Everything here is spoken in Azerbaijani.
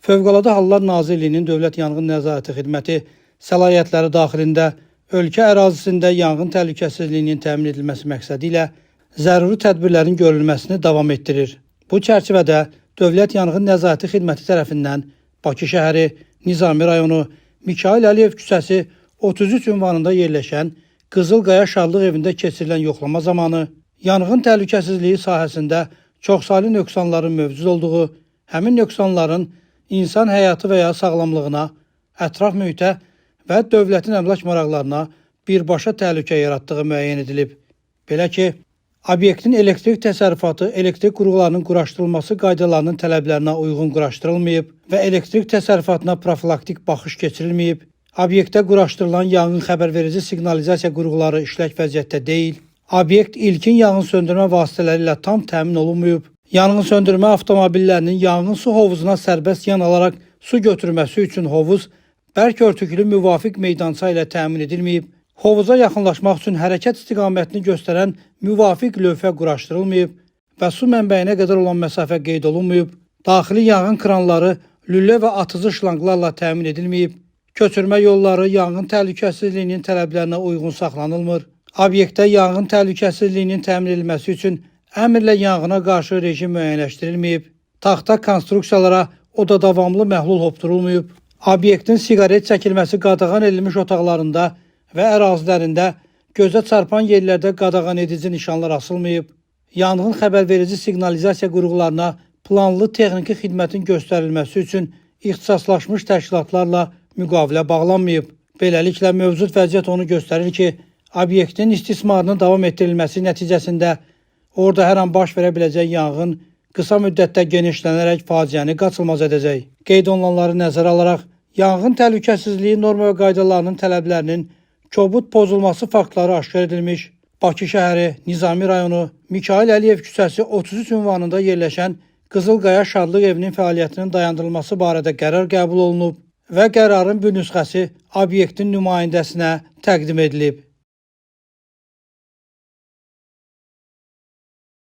Fövqəladə Hallar Nazirliyinin Dövlət Yanğın Nəzarəti Xidməti səlahiyyətləri daxilində ölkə ərazisində yanğın təhlükəsizliyinin təmin edilməsi məqsədi ilə zəruri tədbirlərin görülməsini davam etdirir. Bu çərçivədə Dövlət Yanğın Nəzarəti Xidməti tərəfindən Bakı şəhəri, Nizami rayonu, Mikayıl Əliyev küçəsi 33 ünvanında yerləşən Qızılqaya Şadlıq evində keçirilən yoxlama zamanı yanğın təhlükəsizliyi sahəsində çoxsaylı nöqsanların mövcud olduğu, həmin nöqsanların insan həyatı və ya sağlamlığına, ətraf mühitə və dövlətin əmlak maraqlarına birbaşa təhlükə yaratdığı müəyyən edilib. Belə ki, obyektin elektrik təsərrüfatı elektrik qurğularının quraşdırılması qaydalarının tələblərinə uyğun quraşdırılmayıb və elektrik təsərrüfatına profilaktik baxış keçirilməyib, obyektdə quraşdırılan yanğın xəbərverici siqnalizasiya qurğuları işlək vəziyyətdə deyil, obyekt ilkin yanğın söndürmə vasitələri ilə tam təmin olunmayıb, yanğın söndürmə avtomobillərinin yanğın su hovuzuna sərbəst yan alaraq su götürməsi üçün hovuz bərk örtüklü müvafiq meydança ilə təmin edilməyib, hovuza yaxınlaşmaq üçün hərəkət istiqamətini göstərən müvafiq lövhə quraşdırılmayıb və su mənbəyinə qədər olan məsafə qeyd olunmayıb, daxili yanğın kranları lülə və atıcı şlanqlarla təmin edilməyib, köçürmə yolları yanğın təhlükəsizliyinin tələblərinə uyğun saxlanılmır, obyektdə yanğın təhlükəsizliyinin təmin edilməsi üçün əmrlə yanğına qarşı rejim müəyyənləşdirilməyib, taxta konstruksiyalara oda davamlı məhlul hopdurulmayıb, obyektin siqaret çəkilməsi qadağan edilmiş otaqlarında və ərazilərində gözə çarpan yerlərdə qadağan edici nişanlar asılmayıb, yanğın xəbərverici siqnalizasiya qurğularına planlı texniki xidmətin göstərilməsi üçün ixtisaslaşmış təşkilatlarla müqavilə bağlanmayıb. Beləliklə, mövcud vəziyyət onu göstərir ki, obyektin istismarının davam etdirilməsi nəticəsində orada hər an baş verə biləcək yanğın qısa müddətdə genişlənərək faciəni qaçılmaz edəcək. Qeyd olunanları nəzərə alaraq, yanğın təhlükəsizliyi norma və qaydalarının tələblərinin kobud pozulması faktları aşkar edilmiş, Bakı şəhəri, Nizami rayonu, Mikayıl Əliyev küçəsi 33 ünvanında yerləşən Qızılqaya Şadlıq evinin fəaliyyətinin dayandırılması barədə qərar qəbul olunub və qərarın bir nüsxəsi obyektin nümayəndəsinə təqdim edilib.